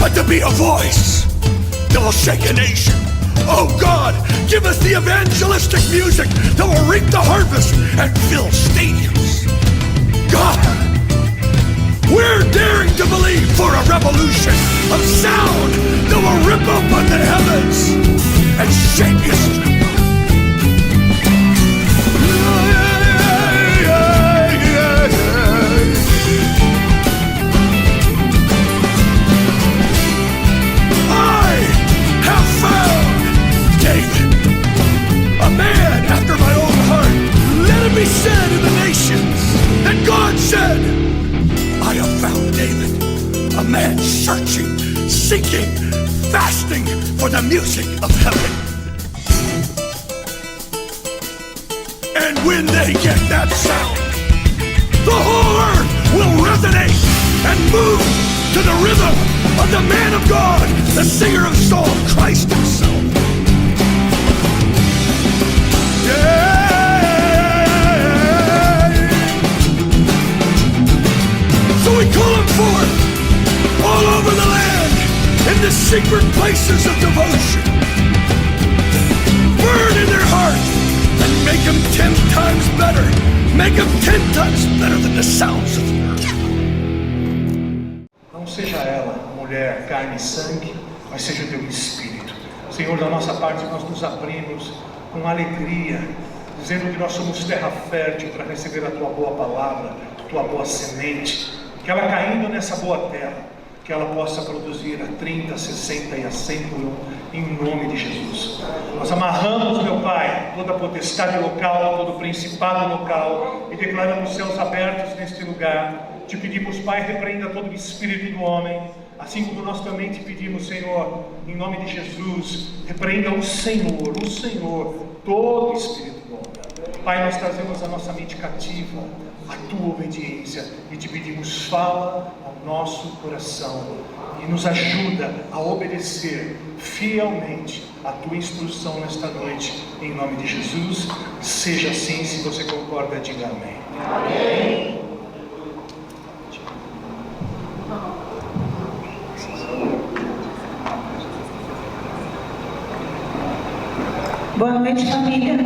but to be a voice that will shake a nation. Oh God, give us the evangelistic music that will reap the harvest and fill stadiums. God, we're daring to believe for a revolution of sound that will rip open the heavens and shake history. Be said in the nations that God said, I have found David, a man searching, seeking, fasting for the music of heaven. And when they get that sound, the whole earth will resonate and move to the rhythm of the man of God, the singer of Psalm, Christ himself. Yeah. So we call them forth all over the land in the secret places of devotion. Burn in their heart and make them 10 times better. Make them 10 times better than the sounds of the earth. Não seja ela, mulher, carne e sangue, mas seja o teu espírito. Senhor, da nossa parte nós nos abrimos com alegria, dizendo que nós somos terra fértil para receber a tua boa palavra, a tua boa semente. Que ela caindo nessa boa terra, que ela possa produzir a 30, 60 e a 100 por um, em nome de Jesus. Nós amarramos, meu Pai, toda a potestade local, todo o principado local, e declaramos céus abertos neste lugar. Te pedimos, Pai, repreenda todo o espírito do homem, assim como nós também te pedimos, Senhor, em nome de Jesus, repreenda o Senhor, todo o espírito do homem. Pai, nós trazemos a nossa mente cativa, a tua obediência, e te pedimos, fala ao nosso coração e nos ajuda a obedecer fielmente a tua instrução nesta noite, em nome de Jesus. Seja assim. Se você concorda, diga amém. Amém. Boa noite, família.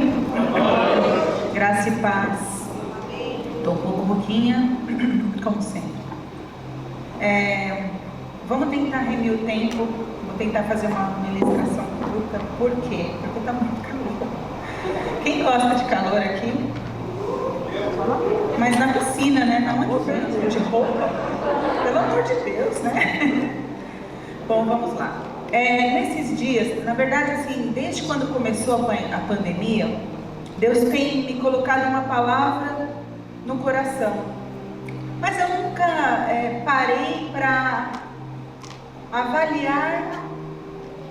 Graça e paz. Estou um pouco rouquinha, como sempre. Vamos tentar remir o tempo. Vou tentar fazer uma ministração curta. Por quê? Porque está muito calor. Quem gosta de calor aqui? Mas na piscina, né? Não de roupa. Pelo amor de Deus, né? Bom, vamos lá. Nesses dias, na verdade, assim, desde quando começou a pandemia, Deus tem me colocado uma palavra no coração, mas eu nunca parei para avaliar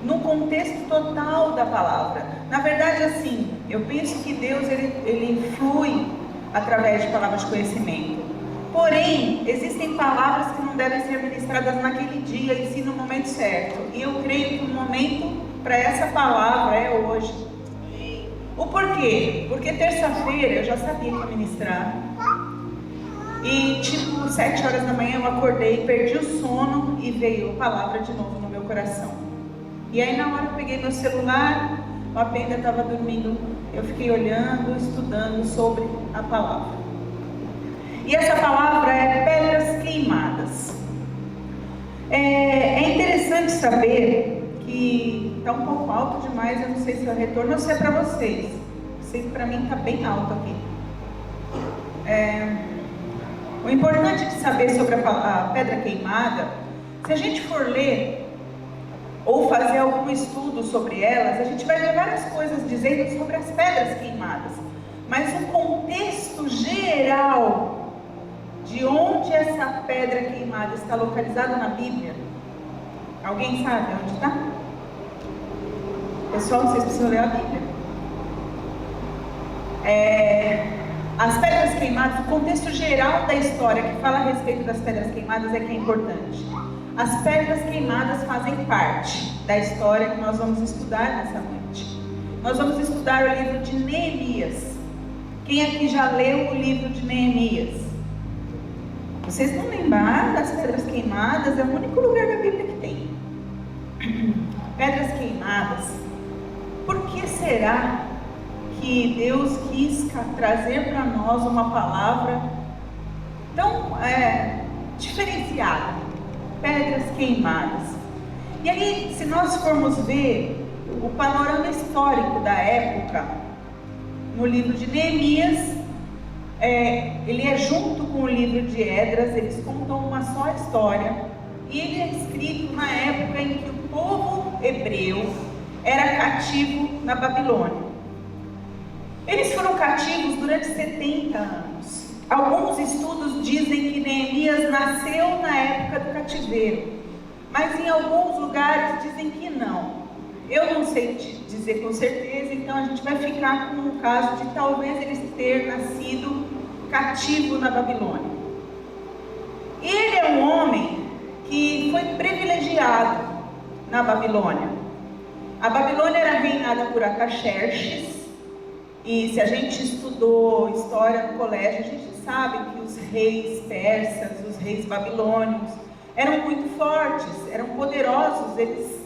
no contexto total da palavra. Na verdade, assim, eu penso que Deus ele flui através de palavras de conhecimento. Porém, existem palavras que não devem ser ministradas naquele dia e sim no momento certo. E eu creio que o momento para essa palavra é hoje. O porquê? Porque terça-feira eu já sabia que ia ministrar. E tipo 7 horas da manhã eu acordei, perdi o sono e veio a palavra de novo no meu coração. E aí na hora eu peguei meu celular, o AP ainda estava dormindo, eu fiquei olhando, estudando sobre a palavra. E essa palavra é pedras queimadas. É interessante saber que está um pouco alto demais, eu não sei se é o retorno, eu sei para vocês. Eu sei que para mim está bem alto aqui. O importante de saber sobre a pedra queimada, se a gente for ler ou fazer algum estudo sobre elas, a gente vai ver várias coisas dizendo sobre as pedras queimadas. Mas o contexto geral de onde essa pedra queimada está localizada na Bíblia, alguém sabe onde está? Pessoal, vocês precisam ler a Bíblia. As pedras queimadas, o contexto geral da história que fala a respeito das pedras queimadas é que é importante. As pedras queimadas fazem parte da história que nós vamos estudar nessa noite. Nós vamos estudar o livro de Neemias. Quem aqui já leu o livro de Neemias? Vocês não lembraram das pedras queimadas? É o único lugar da Bíblia que tem. pedras queimadas. Por que será que Deus quis trazer para nós uma palavra tão diferenciada? Pedras queimadas. E aí, se nós formos ver o panorama histórico da época, no livro de Neemias, ele é junto com o livro de Esdras, eles contam uma só história, e ele é escrito na época em que o povo hebreu era cativo na Babilônia. Eles foram cativos durante 70 anos. Alguns estudos dizem que Neemias nasceu na época do cativeiro, mas em alguns lugares dizem que não. Eu não sei dizer com certeza, então a gente vai ficar com o caso de talvez ele ter nascido cativo na Babilônia. Ele é um homem que foi privilegiado na Babilônia. A Babilônia era reinada por Artaxerxes, e se a gente estudou história no colégio, a gente sabe que os reis persas, os reis babilônios, eram muito fortes, eram poderosos, eles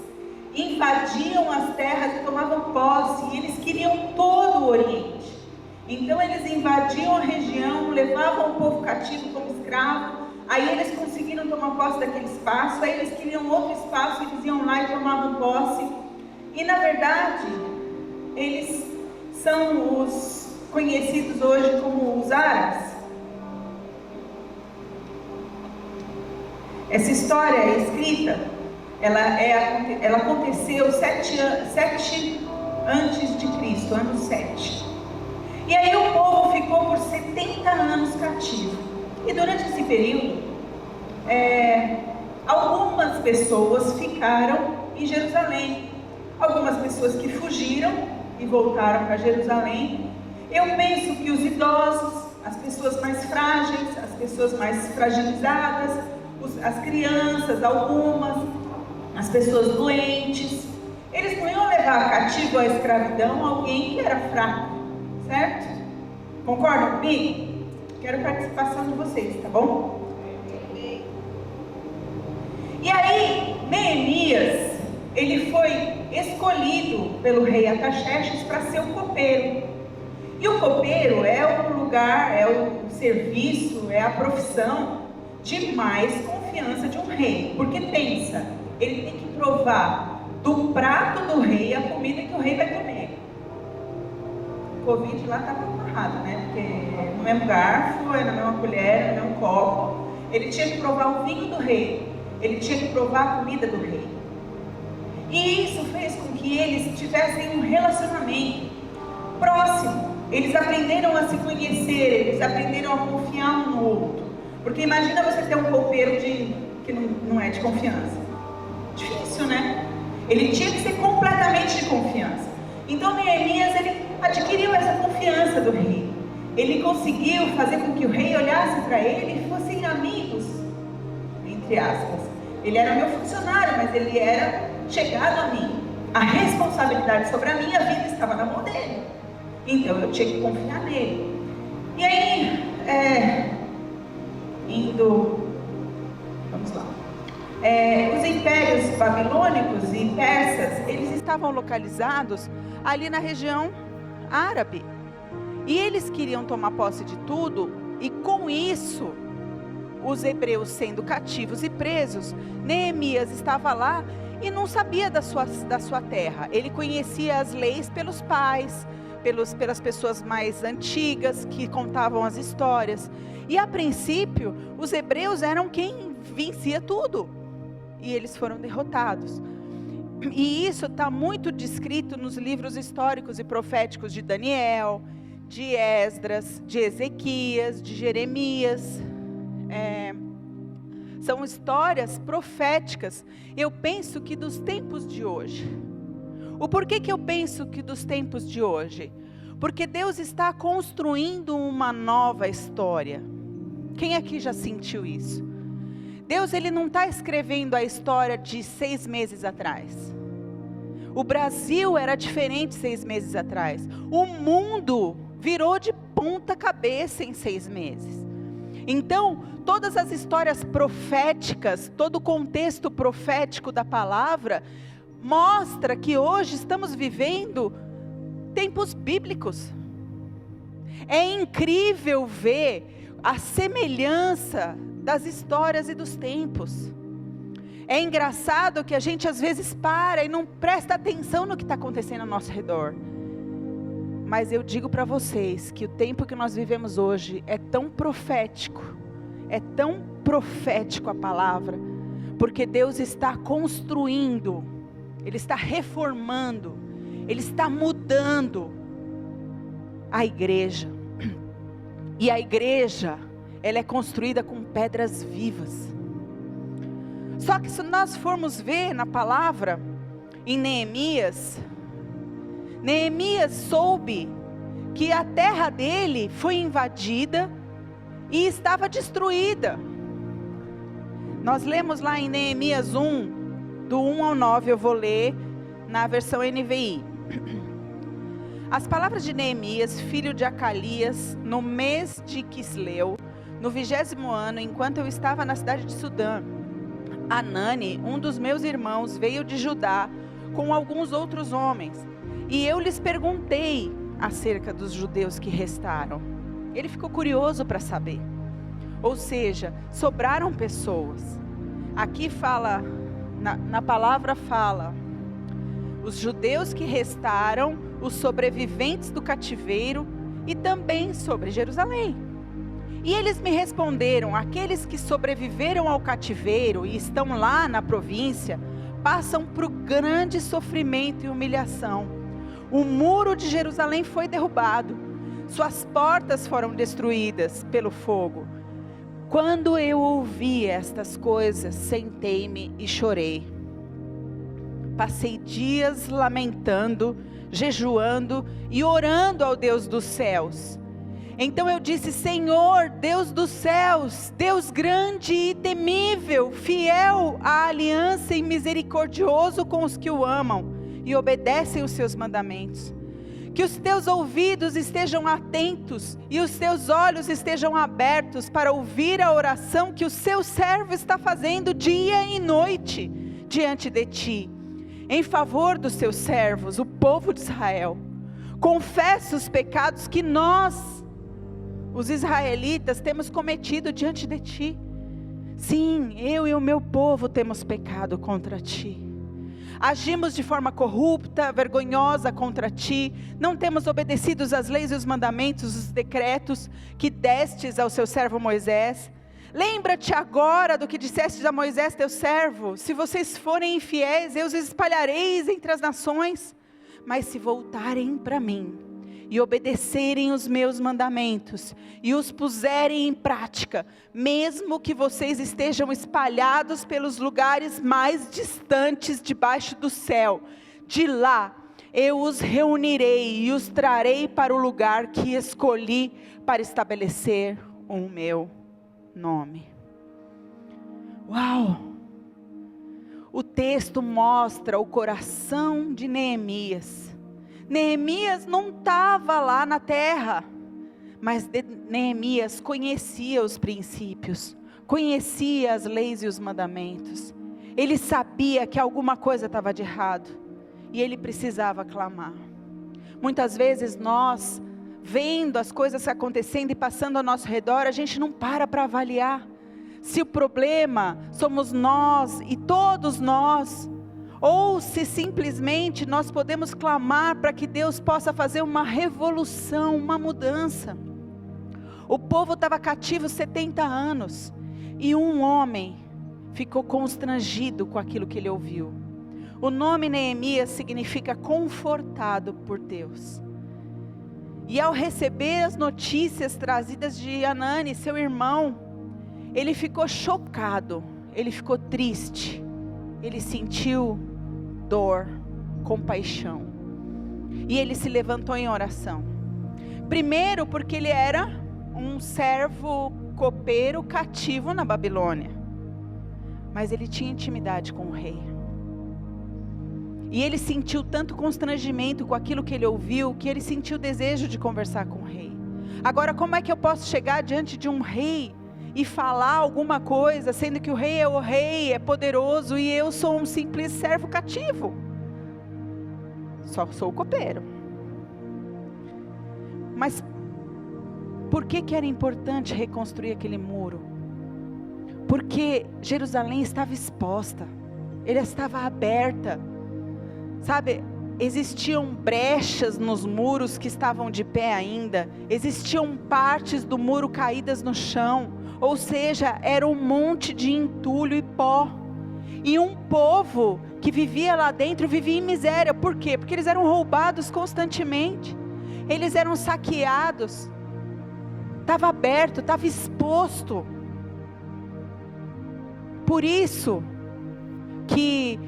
invadiam as terras e tomavam posse, e eles queriam todo o Oriente. Então eles invadiam a região, levavam o povo cativo como escravo, aí eles conseguiram tomar posse daquele espaço, aí eles queriam outro espaço, eles iam lá e tomavam posse. E na verdade, eles são os conhecidos hoje como os árabes. Essa história é escrita, ela aconteceu 7 antes de Cristo, ano 7. E aí o povo ficou por 70 anos cativo. E durante esse período, algumas pessoas ficaram em Jerusalém. Algumas pessoas que fugiram e voltaram para Jerusalém. Eu penso que os idosos, as pessoas mais frágeis, as pessoas mais fragilizadas, as crianças, algumas, as pessoas doentes, eles não iam levar cativo à escravidão alguém que era fraco, certo? Concordam comigo? Quero participação de vocês, tá bom? E aí, Neemias, ele foi escolhido pelo rei Artaxerxes para ser o copeiro. E o copeiro é o lugar, é o serviço, é a profissão de mais confiança de um rei. Porque pensa, ele tem que provar do prato do rei a comida que o rei vai comer. O Covid lá estava amarrado, né? Porque no mesmo garfo, na mesma colher, no mesmo copo. Ele tinha que provar o vinho do rei. Ele tinha que provar a comida do rei. E isso fez com que eles tivessem um relacionamento próximo. Eles aprenderam a se conhecer, eles aprenderam a confiar um no outro. Porque imagina você ter um copeiro que não é de confiança. Difícil, né? Ele tinha que ser completamente de confiança. Então Neemias, ele adquiriu essa confiança do rei. Ele conseguiu fazer com que o rei olhasse para ele e fossem amigos, entre aspas. Ele era meu funcionário, mas ele era chegado a mim. A responsabilidade sobre a minha vida estava na mão dele. Então eu tinha que confiar nele. E aí, vamos lá. Os impérios babilônicos e persas, eles estavam localizados ali na região árabe. E eles queriam tomar posse de tudo, e com isso, os hebreus sendo cativos e presos, Neemias estava lá e não sabia da sua terra. Ele conhecia as leis pelos pais, pelas pessoas mais antigas que contavam as histórias. E a princípio, os hebreus eram quem vencia tudo. E eles foram derrotados. E isso está muito descrito nos livros históricos e proféticos de Daniel, de Esdras, de Ezequias, de Jeremias. São histórias proféticas. Eu penso que dos tempos de hoje. O porquê que eu penso que dos tempos de hoje? Porque Deus está construindo uma nova história. Quem aqui já sentiu isso? Deus, ele não está escrevendo a história de 6 meses atrás. O Brasil era diferente 6 meses atrás. O mundo virou de ponta cabeça em 6 meses. Então, todas as histórias proféticas, todo o contexto profético da palavra, mostra que hoje estamos vivendo tempos bíblicos. É incrível ver a semelhança das histórias e dos tempos. É engraçado que a gente às vezes para e não presta atenção no que está acontecendo ao nosso redor. Mas eu digo para vocês que o tempo que nós vivemos hoje é tão profético a palavra, porque Deus está construindo, Ele está reformando, Ele está mudando a igreja. E a igreja, ela é construída com pedras vivas. Só que se nós formos ver na palavra, em Neemias soube que a terra dele foi invadida e estava destruída. Nós lemos lá em Neemias 1, do 1 ao 9, eu vou ler na versão NVI. As palavras de Neemias, filho de Acalias, no mês de Quisleu, no 20º ano, enquanto eu estava na cidade de Sudã, Anani, um dos meus irmãos, veio de Judá com alguns outros homens, e eu lhes perguntei acerca dos judeus que restaram. Ele ficou curioso para saber. Ou seja, sobraram pessoas. Aqui fala, na palavra fala, os judeus que restaram, os sobreviventes do cativeiro e também sobre Jerusalém. E eles me responderam: aqueles que sobreviveram ao cativeiro e estão lá na província, passam por grande sofrimento e humilhação. O muro de Jerusalém foi derrubado, suas portas foram destruídas pelo fogo. Quando eu ouvi estas coisas, sentei-me e chorei. Passei dias lamentando, jejuando e orando ao Deus dos céus. Então eu disse: Senhor, Deus dos céus, Deus grande e temível, fiel à aliança e misericordioso com os que o amam e obedecem os seus mandamentos. Que os teus ouvidos estejam atentos e os teus olhos estejam abertos para ouvir a oração que o seu servo está fazendo dia e noite diante de ti, em favor dos seus servos, o povo de Israel. Confesso os pecados que nós, os israelitas, temos cometido diante de ti. Sim, eu e o meu povo temos pecado contra ti. Agimos de forma corrupta, vergonhosa contra ti. Não temos obedecido às leis e os mandamentos, os decretos que destes ao seu servo Moisés. Lembra-te agora do que dissestes a Moisés teu servo: se vocês forem infiéis, eu os espalhareis entre as nações. Mas se voltarem para mim e obedecerem os meus mandamentos e os puserem em prática, mesmo que vocês estejam espalhados pelos lugares mais distantes debaixo do céu, de lá eu os reunirei e os trarei para o lugar que escolhi para estabelecer o meu nome. Uau! O texto mostra o coração de Neemias. Neemias não estava lá na terra, mas Neemias conhecia os princípios, conhecia as leis e os mandamentos. Ele sabia que alguma coisa estava de errado e ele precisava clamar. Muitas vezes nós, vendo as coisas acontecendo e passando ao nosso redor, a gente não para avaliar se o problema somos nós e todos nós, ou se simplesmente nós podemos clamar para que Deus possa fazer uma revolução, uma mudança. O povo estava cativo 70 anos, e um homem ficou constrangido com aquilo que ele ouviu. O nome Neemias significa confortado por Deus. E ao receber as notícias trazidas de Anani, seu irmão, ele ficou chocado, ele ficou triste, ele sentiu dor, compaixão, e ele se levantou em oração. Primeiro porque ele era um servo copeiro cativo na Babilônia, mas ele tinha intimidade com o rei, e ele sentiu tanto constrangimento com aquilo que ele ouviu, que ele sentiu desejo de conversar com o rei. Agora, como é que eu posso chegar diante de um rei e falar alguma coisa, sendo que o rei, é poderoso, e eu sou um simples servo cativo? só sou o copeiro. Mas por que era importante reconstruir aquele muro? Porque Jerusalém estava exposta, ele estava aberta, sabe? Existiam brechas nos muros que estavam de pé ainda, existiam partes do muro caídas no chão, ou seja, era um monte de entulho e pó, e um povo que vivia lá dentro, vivia em miséria. Por quê? Porque eles eram roubados constantemente, eles eram saqueados, estava aberto, estava exposto. Por isso que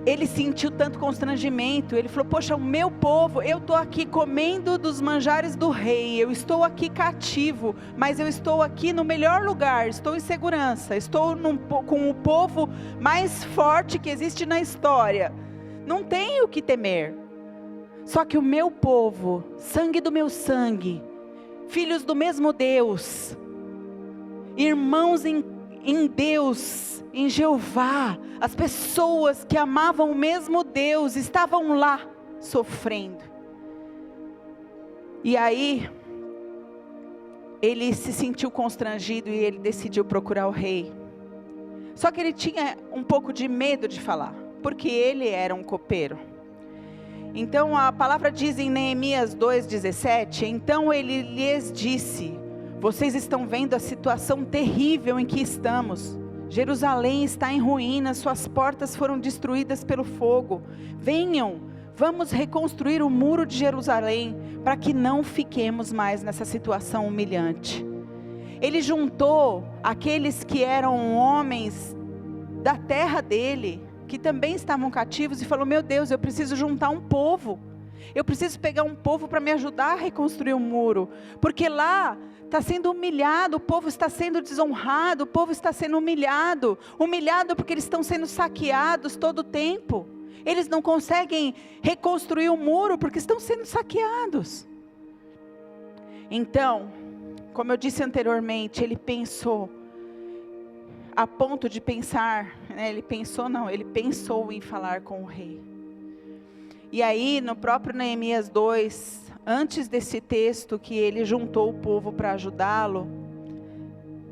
ele sentiu tanto constrangimento. Ele falou: poxa, o meu povo, eu estou aqui comendo dos manjares do rei, eu estou aqui cativo, mas eu estou aqui no melhor lugar, estou em segurança, estou com o povo mais forte que existe na história, não tenho o que temer. Só que o meu povo, sangue do meu sangue, filhos do mesmo Deus, irmãos em Deus, em Jeová, as pessoas que amavam o mesmo Deus, estavam lá sofrendo. E aí, ele se sentiu constrangido e ele decidiu procurar o rei. Só que ele tinha um pouco de medo de falar, porque ele era um copeiro. Então a palavra diz em Neemias 2,17, então ele lhes disse: vocês estão vendo a situação terrível em que estamos. Jerusalém está em ruínas, suas portas foram destruídas pelo fogo. Venham, vamos reconstruir o muro de Jerusalém, para que não fiquemos mais nessa situação humilhante. Ele juntou aqueles que eram homens da terra dele, que também estavam cativos, e falou: meu Deus, eu preciso juntar um povo. Eu preciso pegar um povo para me ajudar a reconstruir o muro, porque lá está sendo humilhado, o povo está sendo desonrado, o povo está sendo humilhado porque eles estão sendo saqueados todo o tempo. Eles não conseguem reconstruir o muro porque estão sendo saqueados. Então, como eu disse anteriormente, ele pensou, a ponto de pensar, ele pensou em falar com o rei. E aí, no próprio Neemias 2, antes desse texto que ele juntou o povo para ajudá-lo,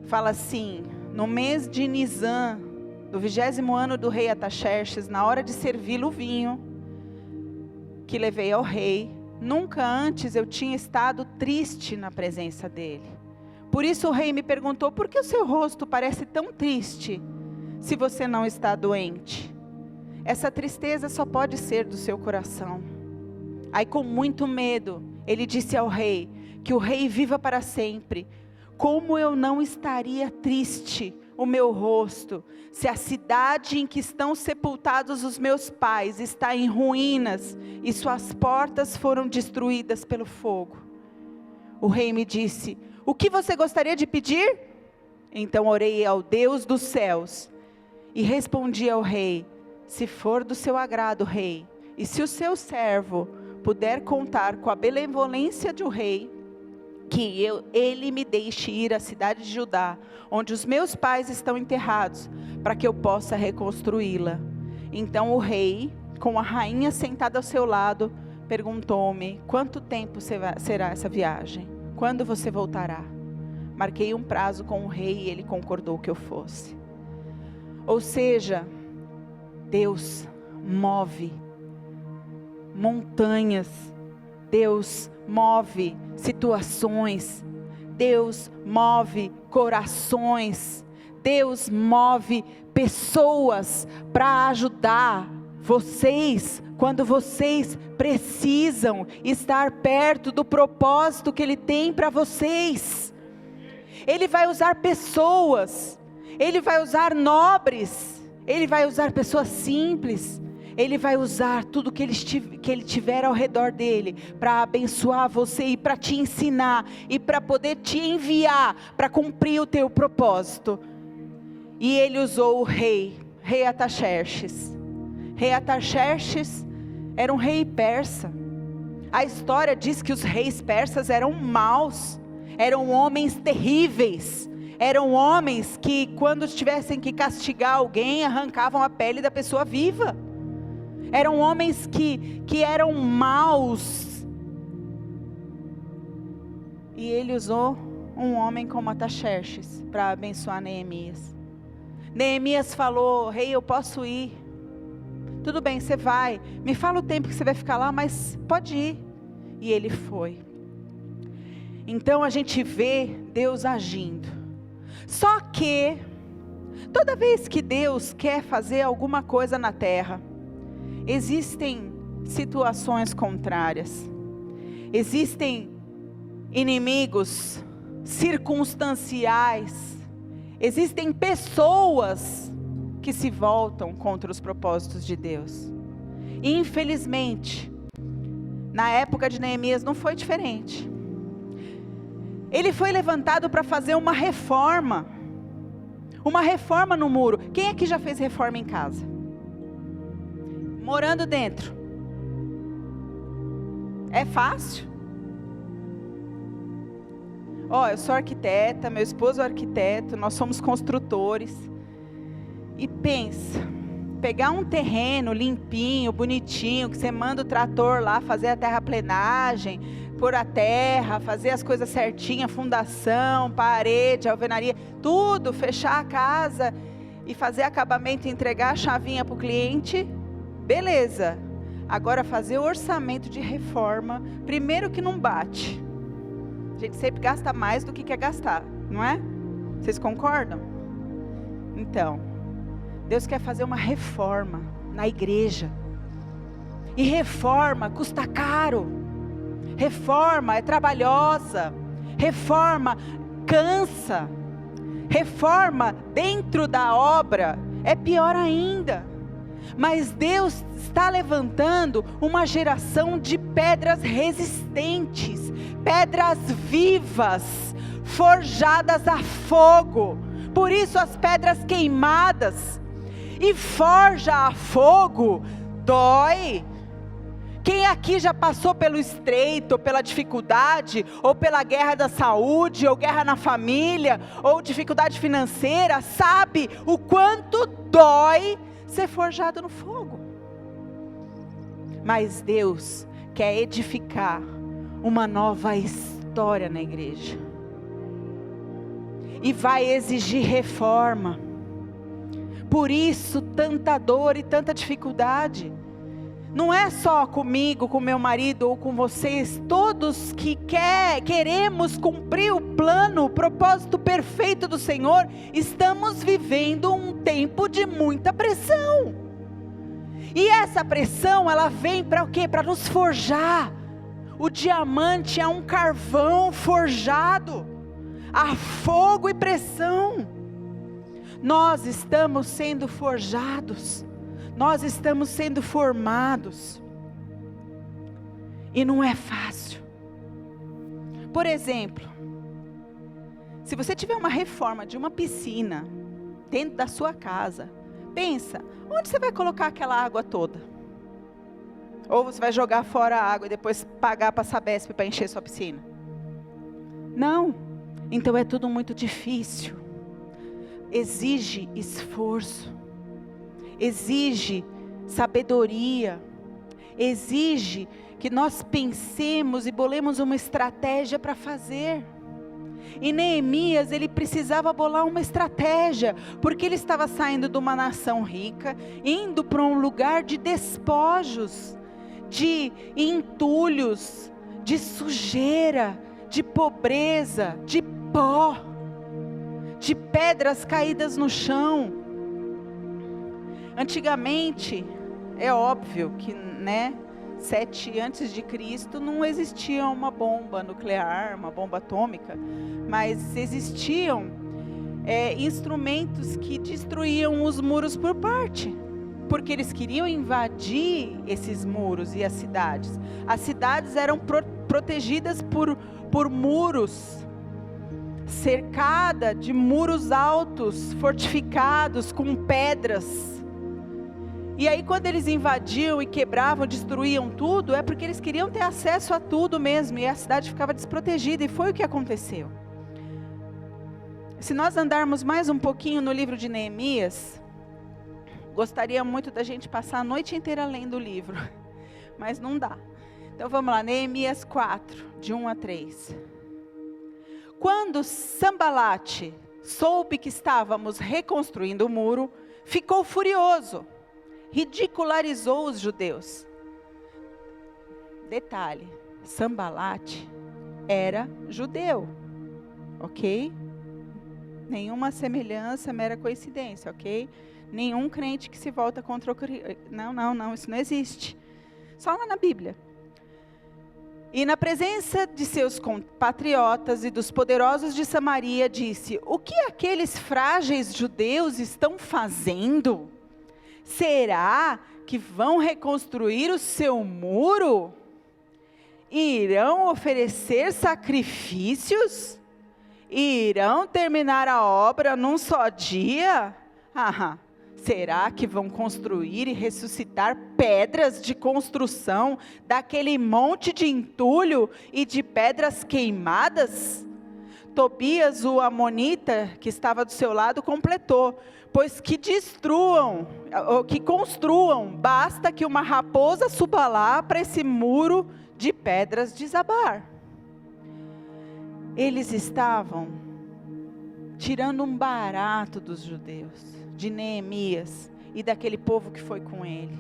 fala assim: no mês de Nisan, do 20º ano do rei Artaxerxes, na hora de servi-lo o vinho, que levei ao rei, nunca antes eu tinha estado triste na presença dele. Por isso o rei me perguntou: por que o seu rosto parece tão triste, se você não está doente? Essa tristeza só pode ser do seu coração. Aí, com muito medo, ele disse ao rei: que o rei viva para sempre. Como eu não estaria triste o meu rosto, se a cidade em que estão sepultados os meus pais está em ruínas, e suas portas foram destruídas pelo fogo? O rei me disse: o que você gostaria de pedir? Então orei ao Deus dos céus, e respondi ao rei: se for do seu agrado, rei, e se o seu servo puder contar com a benevolência do rei, que ele me deixe ir à cidade de Judá, onde os meus pais estão enterrados, para que eu possa reconstruí-la. Então o rei, com a rainha sentada ao seu lado, perguntou-me: quanto tempo será essa viagem? Quando você voltará? Marquei um prazo com o rei e ele concordou que eu fosse. Ou seja, Deus move montanhas, Deus move situações, Deus move corações, Deus move pessoas para ajudar vocês, quando vocês precisam estar perto do propósito que Ele tem para vocês. Ele vai usar pessoas, Ele vai usar nobres, Ele vai usar pessoas simples, Ele vai usar tudo que Ele tiver ao redor dEle, para abençoar você e para te ensinar, e para poder te enviar, para cumprir o teu propósito. E Ele usou o rei Artaxerxes. Rei Artaxerxes era um rei persa. A história diz que os reis persas eram maus, eram homens terríveis, eram homens que, quando tivessem que castigar alguém, arrancavam a pele da pessoa viva. eram homens que eram maus. E ele usou um homem como Ataxerxes para abençoar Neemias. Neemias falou: rei, eu posso ir. Tudo bem, você vai. Me fala o tempo que você vai ficar lá, mas pode ir. E ele foi. Então a gente vê Deus agindo. Só que toda vez que Deus quer fazer alguma coisa na terra, existem situações contrárias. Existem inimigos circunstanciais. Existem pessoas que se voltam contra os propósitos de Deus. E infelizmente, na época de Neemias não foi diferente. Ele foi levantado para fazer uma reforma no muro. Quem aqui já fez reforma em casa? Morando dentro. É fácil? Eu sou arquiteta, meu esposo é arquiteto, nós somos construtores. E pensa, pegar um terreno limpinho, bonitinho, que você manda o trator lá fazer a terraplenagem, pôr a terra, fazer as coisas certinhas, fundação, parede, alvenaria, tudo, fechar a casa e fazer acabamento e entregar a chavinha para o cliente, beleza. Agora fazer o orçamento de reforma, primeiro que não bate. A gente sempre gasta mais do que quer gastar, não é? Vocês concordam? Então, Deus quer fazer uma reforma na igreja. E reforma custa caro. Reforma é trabalhosa. Reforma cansa. Reforma dentro da obra é pior ainda. Mas Deus está levantando uma geração de pedras resistentes, pedras vivas, forjadas a fogo. Por isso as pedras queimadas. E forja a fogo dói. Quem aqui já passou pelo estreito, ou pela dificuldade, ou pela guerra da saúde, ou guerra na família, ou dificuldade financeira, sabe o quanto dói ser forjado no fogo. Mas Deus quer edificar uma nova história na igreja. E vai exigir reforma. Por isso tanta dor e tanta dificuldade. Não é só comigo, com meu marido ou com vocês, todos que queremos cumprir o plano, o propósito perfeito do Senhor, estamos vivendo um tempo de muita pressão. E essa pressão, ela vem para o quê? Para nos forjar. O diamante é um carvão forjado a fogo e pressão. Nós estamos sendo forjados. Nós estamos sendo formados. E não é fácil. Por exemplo, se você tiver uma reforma de uma piscina dentro da sua casa, pensa, onde você vai colocar aquela água toda? Ou você vai jogar fora a água e depois pagar para a Sabesp para encher sua piscina? Não. Então é tudo muito difícil. Exige esforço. Exige sabedoria. Exige que nós pensemos e bolemos uma estratégia para fazer. E Neemias, ele precisava bolar uma estratégia, porque ele estava saindo de uma nação rica, indo para um lugar de despojos, de entulhos, de sujeira, de pobreza, de pó, de pedras caídas no chão. Antigamente, é óbvio que, 7 antes de Cristo não existia uma bomba nuclear, uma bomba atômica, mas existiam instrumentos que destruíam os muros por parte, porque eles queriam invadir esses muros e as cidades. As cidades eram protegidas por muros, cercada de muros altos, fortificados com pedras. E aí quando eles invadiam e quebravam, destruíam tudo, é porque eles queriam ter acesso a tudo mesmo, e a cidade ficava desprotegida, e foi o que aconteceu. Se nós andarmos mais um pouquinho no livro de Neemias, gostaria muito da gente passar a noite inteira lendo o livro, mas não dá. Então vamos lá, Neemias 4, de 1 a 3. Quando Sambalate soube que estávamos reconstruindo o muro, ficou furioso, ridicularizou os judeus. Detalhe, Sambalate era judeu, ok? Nenhuma semelhança, mera coincidência, ok? Nenhum crente que se volta contra o... Não, isso não existe. Só lá na Bíblia. E na presença de seus compatriotas e dos poderosos de Samaria, disse: o que aqueles frágeis judeus estão fazendo? Será que vão reconstruir o seu muro? Irão oferecer sacrifícios? Irão terminar a obra num só dia? Será que vão construir e ressuscitar pedras de construção daquele monte de entulho e de pedras queimadas? Tobias, o amonita, que estava do seu lado, completou: pois que destruam, ou que construam, basta que uma raposa suba lá para esse muro de pedras desabar. Eles estavam tirando um barato dos judeus, de Neemias e daquele povo que foi com ele.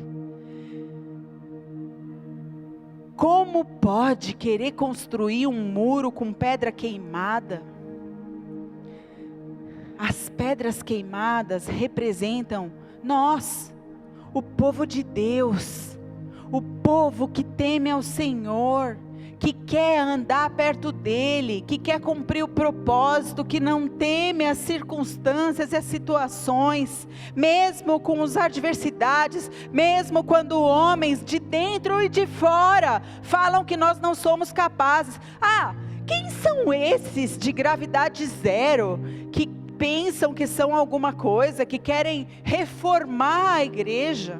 Como pode querer construir um muro com pedra queimada? As pedras queimadas representam nós, o povo de Deus, o povo que teme ao Senhor, que quer andar perto dele, que quer cumprir o propósito, que não teme as circunstâncias e as situações, mesmo com as adversidades, mesmo quando homens de dentro e de fora falam que nós não somos capazes. Quem são esses de gravidade zero, que pensam que são alguma coisa, que querem reformar a igreja?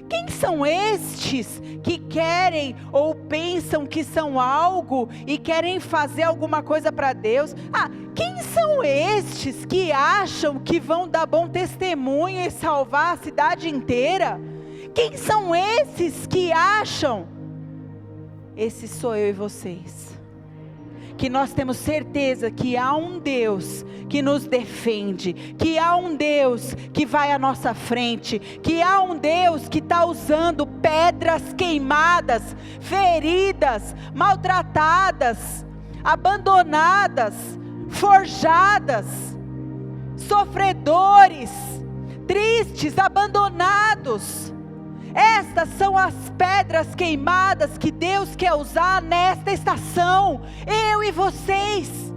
Quem são estes que querem ou pensam que são algo e querem fazer alguma coisa para Deus? Quem são estes que acham que vão dar bom testemunho e salvar a cidade inteira? Quem são esses que acham? Esse sou eu e vocês. Que nós temos certeza que há um Deus que nos defende, que há um Deus que vai à nossa frente, que há um Deus que está usando pedras queimadas, feridas, maltratadas, abandonadas, forjadas, sofredores, tristes, abandonados. Estas são as pedras queimadas que Deus quer usar nesta estação, eu e vocês.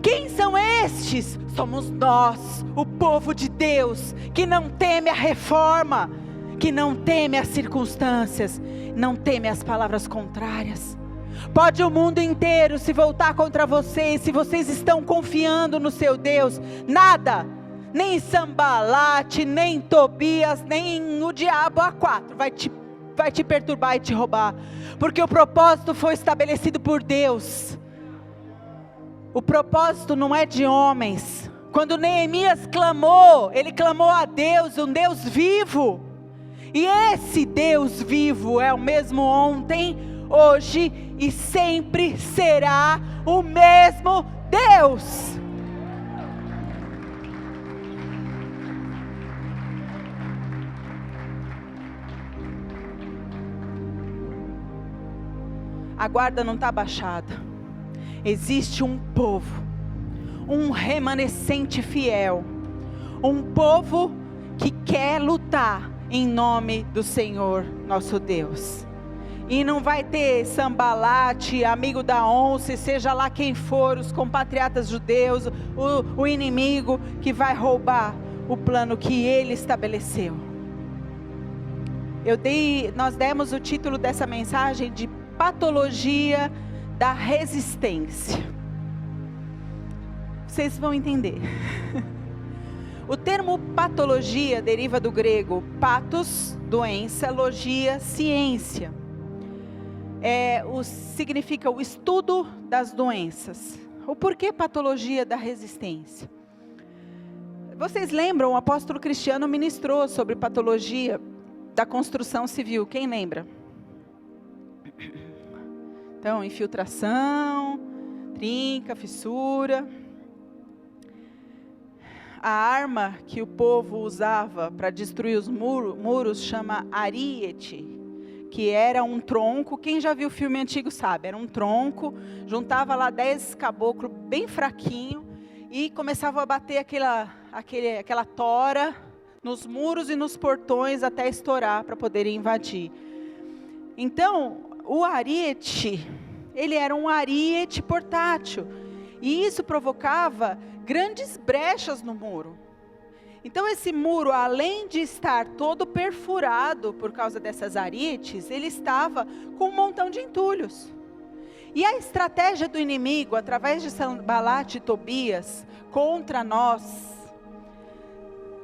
Quem são estes? Somos nós, o povo de Deus, que não teme a reforma, que não teme as circunstâncias, não teme as palavras contrárias. Pode o mundo inteiro se voltar contra vocês, se vocês estão confiando no seu Deus, nada, nem Sambalate, nem Tobias, nem o diabo A4 vai te perturbar e te roubar, porque o propósito foi estabelecido por Deus. O propósito não é de homens. Quando Neemias clamou, ele clamou a Deus, um Deus vivo, e esse Deus vivo é o mesmo ontem, hoje e sempre será o mesmo Deus. A guarda não está baixada. Existe um povo, um remanescente fiel, um povo que quer lutar em nome do Senhor nosso Deus. E não vai ter Sambalate, amigo da onça, seja lá quem for, os compatriotas judeus, o inimigo que vai roubar o plano que ele estabeleceu. Nós demos o título dessa mensagem de patologia da resistência. Vocês vão entender. O termo patologia deriva do grego patos, doença, logia, ciência. Significa o estudo das doenças. O porquê patologia da resistência? Vocês lembram, o apóstolo Cristiano ministrou sobre patologia da construção civil, quem lembra? Então, infiltração, trinca, fissura. A arma que o povo usava para destruir os muros chama ariete, que era um tronco. Quem já viu o filme antigo sabe, era um tronco, juntava lá 10 caboclos bem fraquinho e começava a bater aquela tora nos muros e nos portões até estourar para poderem invadir. Então, o ariete, ele era um ariete portátil, e isso provocava grandes brechas no muro. Então esse muro, além de estar todo perfurado por causa dessas arietes, ele estava com um montão de entulhos. E a estratégia do inimigo, através de Sanbalat e Tobias, contra nós,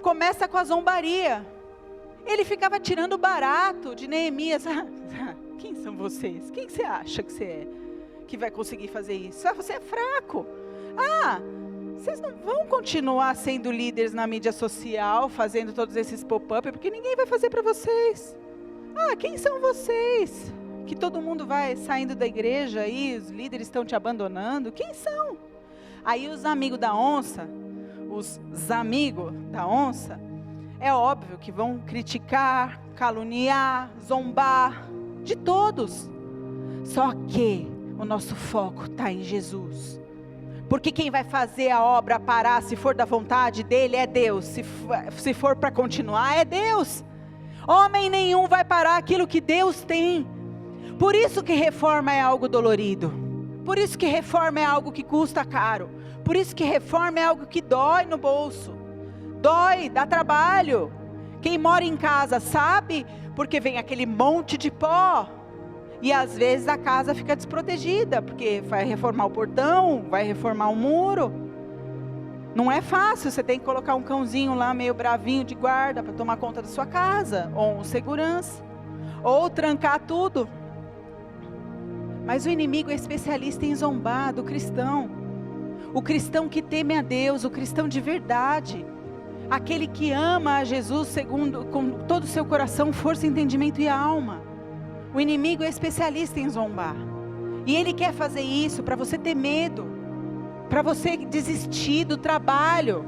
começa com a zombaria. Ele ficava tirando barato de Neemias. Quem são vocês? Quem você acha que você é? Que vai conseguir fazer isso? Você é fraco. Vocês não vão continuar sendo líderes na mídia social, fazendo todos esses pop-up, porque ninguém vai fazer para vocês. Quem são vocês? Que todo mundo vai saindo da igreja e os líderes estão te abandonando. Quem são? Aí os amigos da onça, é óbvio que vão criticar, caluniar, zombar de todos. Só que o nosso foco está em Jesus. Porque quem vai fazer a obra parar, se for da vontade dele, é Deus. Se for para continuar, é Deus. Homem nenhum vai parar aquilo que Deus tem. Por isso que reforma é algo dolorido. Por isso que reforma é algo que custa caro. Por isso que reforma é algo que dói no bolso. Dói, dá trabalho. Quem mora em casa sabe, porque vem aquele monte de pó. E às vezes a casa fica desprotegida, porque vai reformar o portão, vai reformar o muro. Não é fácil, você tem que colocar um cãozinho lá meio bravinho de guarda para tomar conta da sua casa, ou um segurança, ou trancar tudo. Mas o inimigo é especialista em zombar do cristão. O cristão que teme a Deus, o cristão de verdade. Aquele que ama a Jesus com todo o seu coração, força, entendimento e alma. O inimigo é especialista em zombar. E ele quer fazer isso para você ter medo. Para você desistir do trabalho.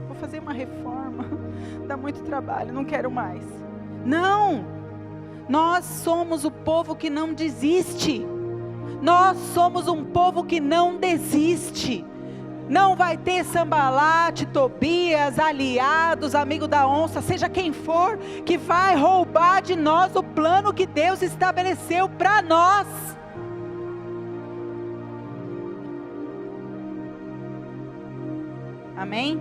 Vou fazer uma reforma. Dá muito trabalho, não quero mais. Não! Nós somos o povo que não desiste. Nós somos um povo que não desiste. Não vai ter Sanbalat, Tobias, aliados, amigo da onça, seja quem for, que vai roubar de nós o plano que Deus estabeleceu para nós. Amém?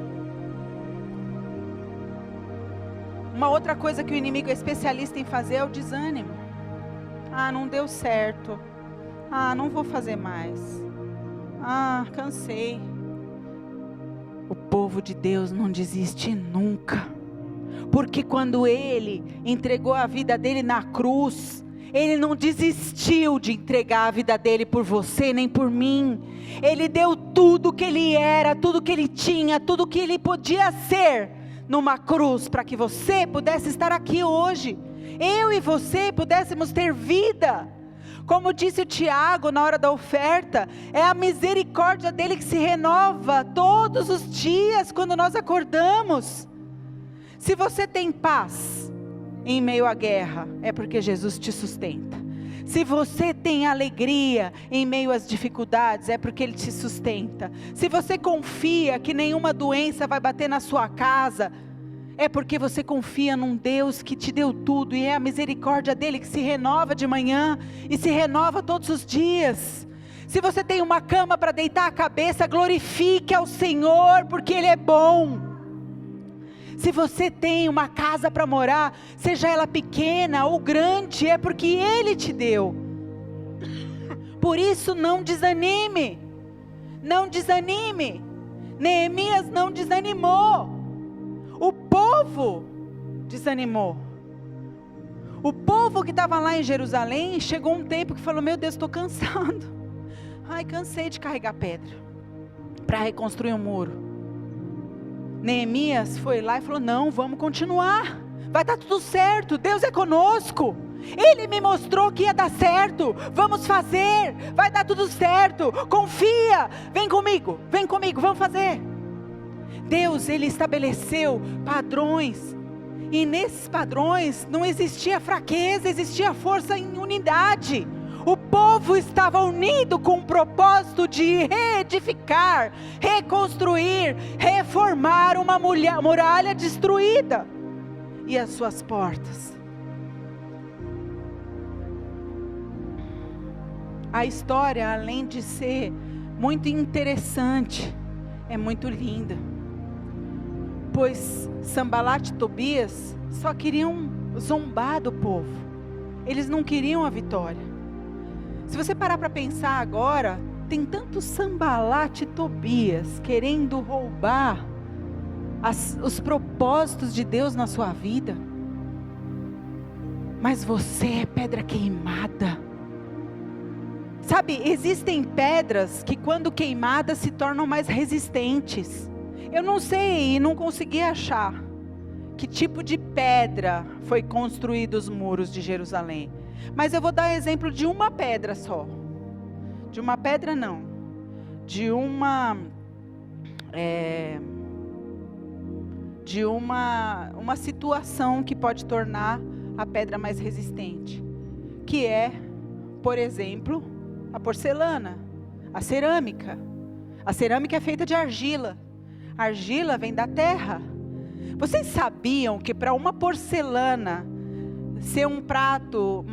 Uma outra coisa que o inimigo é especialista em fazer é o desânimo. Não deu certo. Não vou fazer mais. Cansei. O povo de Deus não desiste nunca. Porque quando Ele entregou a vida dele na cruz, Ele não desistiu de entregar a vida dele por você, nem por mim. Ele deu tudo que Ele era, tudo que Ele tinha, tudo que Ele podia ser numa cruz, para que você pudesse estar aqui hoje. Eu e você pudéssemos ter vida. Como disse o Tiago na hora da oferta, é a misericórdia dele que se renova todos os dias quando nós acordamos. Se você tem paz em meio à guerra, é porque Jesus te sustenta. Se você tem alegria em meio às dificuldades, é porque Ele te sustenta. Se você confia que nenhuma doença vai bater na sua casa, é porque você confia num Deus que te deu tudo, e é a misericórdia dele que se renova de manhã e se renova todos os dias. Se você tem uma cama para deitar a cabeça, glorifique ao Senhor, porque Ele é bom. Se você tem uma casa para morar, seja ela pequena ou grande, é porque Ele te deu. Por isso não desanime. Não desanime. Neemias não desanimou. O povo desanimou. O povo que estava lá em Jerusalém, chegou um tempo que falou: meu Deus, estou cansado. Cansei de carregar pedra para reconstruir um muro. Neemias foi lá e falou: não, vamos continuar, vai dar tudo certo, Deus é conosco, Ele me mostrou que ia dar certo, vamos fazer, vai dar tudo certo, confia, vem comigo, vamos fazer. Deus, Ele estabeleceu padrões, e nesses padrões não existia fraqueza, existia força em unidade. O povo estava unido com o propósito de reedificar, reconstruir, reformar uma muralha destruída e as suas portas. A história, além de ser muito interessante, é muito linda. Pois Sanbalat e Tobias só queriam zombar do povo. Eles não queriam a vitória. Se você parar para pensar agora, tem tanto Sanbalat e Tobias querendo roubar os propósitos de Deus na sua vida. Mas você é pedra queimada. Sabe, existem pedras que quando queimadas se tornam mais resistentes. Eu não sei e não consegui achar que tipo de pedra foi construído os muros de Jerusalém. Mas eu vou dar exemplo de uma pedra só. De uma pedra não. De uma situação que pode tornar a pedra mais resistente. Que é, por exemplo, a porcelana, a cerâmica. A cerâmica é feita de argila. A argila vem da terra. Vocês sabiam que para uma porcelana ser um prato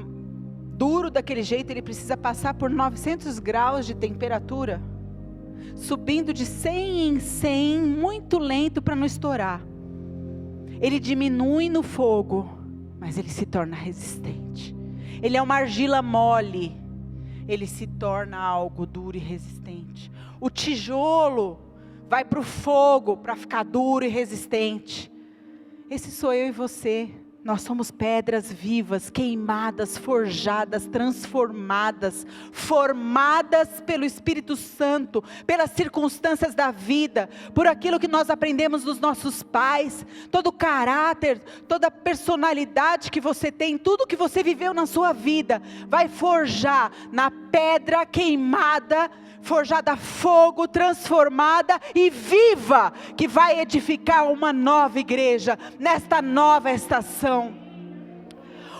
duro daquele jeito, ele precisa passar por 900 graus de temperatura, subindo de 100 em 100, muito lento para não estourar. Ele diminui no fogo, mas ele se torna resistente. Ele é uma argila mole, ele se torna algo duro e resistente. O tijolo vai para o fogo para ficar duro e resistente. Esse sou eu e você. Nós somos pedras vivas, queimadas, forjadas, transformadas, formadas pelo Espírito Santo, pelas circunstâncias da vida, por aquilo que nós aprendemos dos nossos pais, todo o caráter, toda a personalidade que você tem, tudo que você viveu na sua vida, vai forjar na pedra queimada, forjada a fogo, transformada e viva, que vai edificar uma nova igreja, nesta nova estação.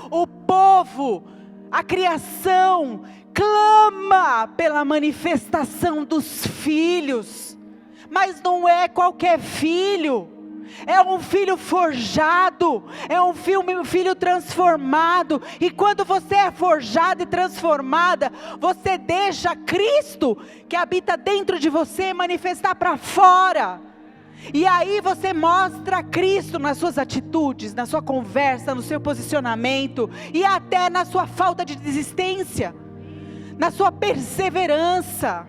O povo, a criação, clama pela manifestação dos filhos, mas não é qualquer filho, é um filho forjado, é um filho transformado. E quando você é forjada e transformada, você deixa Cristo, que habita dentro de você, manifestar para fora. E aí você mostra Cristo nas suas atitudes, na sua conversa, no seu posicionamento, e até na sua falta de desistência, na sua perseverança.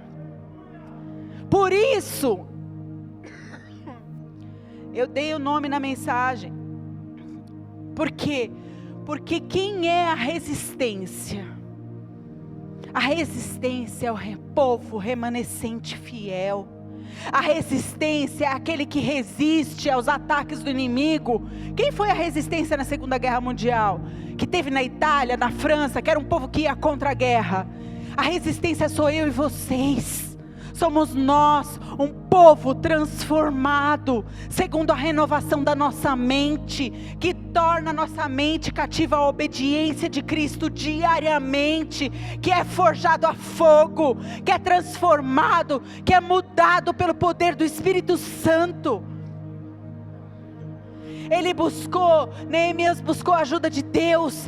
Por isso, eu dei o nome na mensagem. Por quê? Porque quem é a resistência? A resistência é o povo remanescente fiel. A resistência é aquele que resiste aos ataques do inimigo. Quem foi a resistência na Segunda Guerra Mundial? Que teve na Itália, na França, que era um povo que ia contra a guerra. A resistência sou eu e vocês. Somos nós, um povo transformado, segundo a renovação da nossa mente, que torna a nossa mente cativa à obediência de Cristo diariamente, que é forjado a fogo, que é transformado, que é mudado pelo poder do Espírito Santo. Neemias buscou a ajuda de Deus.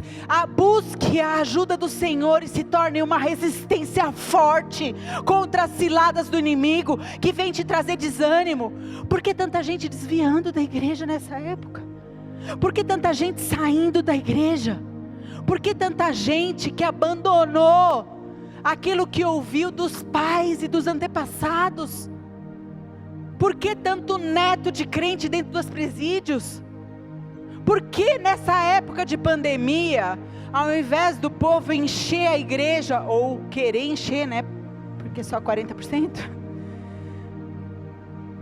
Busque a ajuda do Senhor e se torne uma resistência forte contra as ciladas do inimigo, que vem te trazer desânimo. Por que tanta gente desviando da igreja nessa época? Por que tanta gente saindo da igreja? Por que tanta gente que abandonou aquilo que ouviu dos pais e dos antepassados? Por que tanto neto de crente dentro dos presídios? Por que nessa época de pandemia, ao invés do povo encher a igreja, ou querer encher, né? Porque só 40%.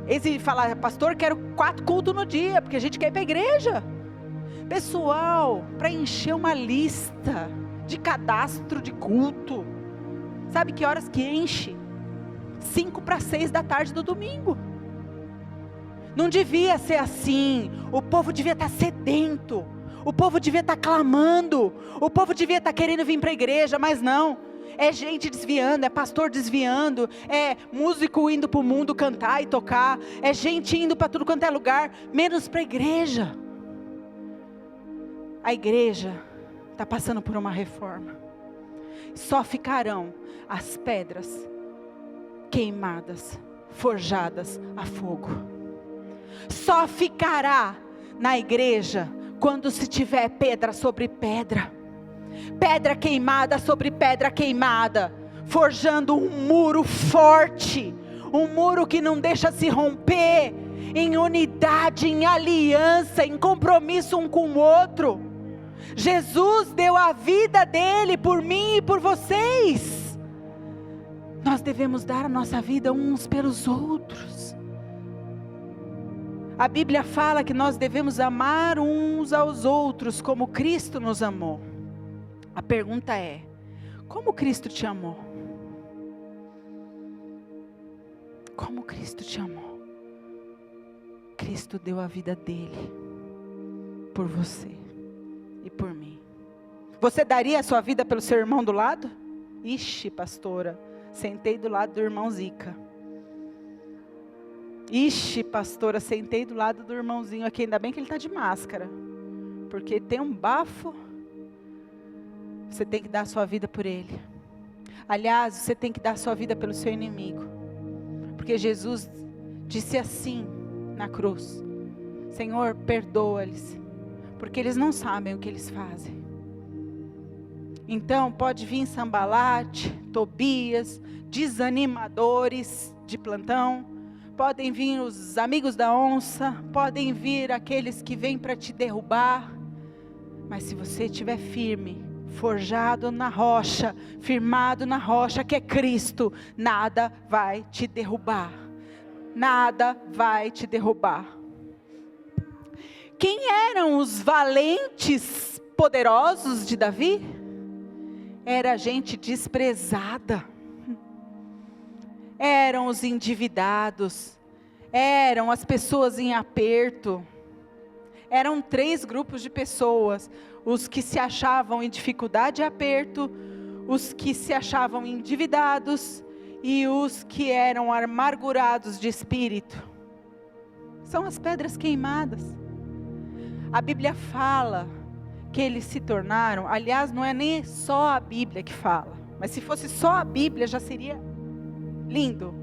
Esse fala, pastor, quero 4 cultos no dia, porque a gente quer ir para a igreja. Pessoal, para encher uma lista de cadastro de culto, sabe que horas que enche? 5 para 6 da tarde do domingo. Não devia ser assim. O povo devia estar sedento, o povo devia estar clamando, o povo devia estar querendo vir para a igreja, mas não. É gente desviando, é pastor desviando, é músico indo para o mundo cantar e tocar, é gente indo para tudo quanto é lugar, menos para a igreja. A igreja está passando por uma reforma. Só ficarão as pedras queimadas, forjadas a fogo. Só ficará na igreja quando se tiver pedra sobre pedra. Pedra queimada sobre pedra queimada, forjando um muro forte, um muro que não deixa se romper, em unidade, em aliança, em compromisso um com o outro. Jesus deu a vida dele por mim e por vocês. Nós devemos dar a nossa vida uns pelos outros. A Bíblia fala que nós devemos amar uns aos outros como Cristo nos amou. A pergunta é: como Cristo te amou? Como Cristo te amou? Cristo deu a vida dele por você e por mim. Você daria a sua vida pelo seu irmão do lado? Ixi, pastora, sentei do lado do irmão Zica. Ixi, pastora, sentei do lado do irmãozinho aqui, ainda bem que ele está de máscara, porque tem um bafo. Você tem que dar a sua vida por ele. Aliás, você tem que dar a sua vida pelo seu inimigo, porque Jesus disse assim na cruz: Senhor, perdoa-lhes, porque eles não sabem o que eles fazem. Então pode vir Sambalate, Tobias, desanimadores de plantão, podem vir os amigos da onça, podem vir aqueles que vêm para te derrubar, mas se você estiver firme, forjado na rocha, firmado na rocha que é Cristo, nada vai te derrubar. Nada vai te derrubar. Quem eram os valentes poderosos de Davi? Era gente desprezada. Eram os endividados. Eram as pessoas em aperto. Eram 3 grupos de pessoas: os que se achavam em dificuldade e aperto, os que se achavam endividados e os que eram amargurados de espírito. São as pedras queimadas. A Bíblia fala que eles se tornaram, aliás, não é nem só a Bíblia que fala, mas se fosse só a Bíblia já seria lindo.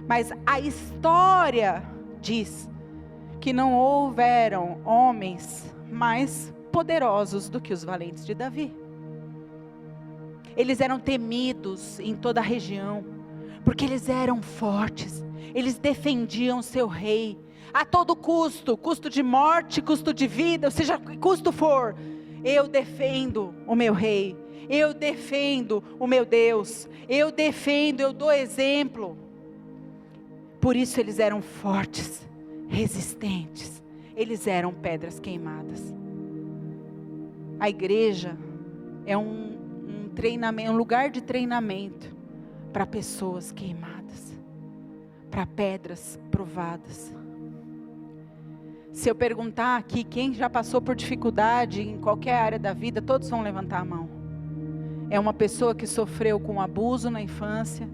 Mas a história diz que não houveram homens mais poderosos do que os valentes de Davi. Eles eram temidos em toda a região, porque eles eram fortes, eles defendiam seu rei, a todo custo, custo de morte, custo de vida, ou seja, que custo for, eu defendo o meu rei, eu defendo o meu Deus, eu defendo, eu dou exemplo. Por isso eles eram fortes, resistentes, eles eram pedras queimadas. A igreja é um treinamento, um lugar de treinamento para pessoas queimadas, para pedras provadas. Se eu perguntar aqui quem já passou por dificuldade em qualquer área da vida, todos vão levantar a mão. É uma pessoa que sofreu com abuso na infância,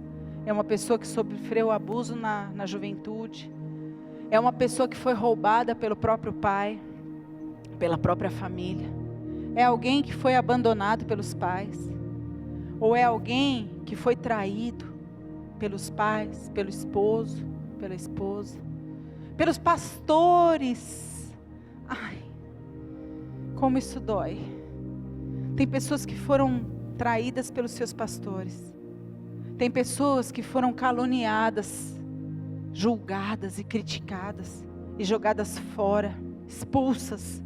é uma pessoa que sofreu abuso na juventude, é uma pessoa que foi roubada pelo próprio pai, pela própria família, é alguém que foi abandonado pelos pais, ou é alguém que foi traído pelos pais, pelo esposo, pela esposa, pelos pastores. Ai, como isso dói. Tem pessoas que foram traídas pelos seus pastores. Tem pessoas que foram caluniadas, julgadas e criticadas, e jogadas fora, expulsas.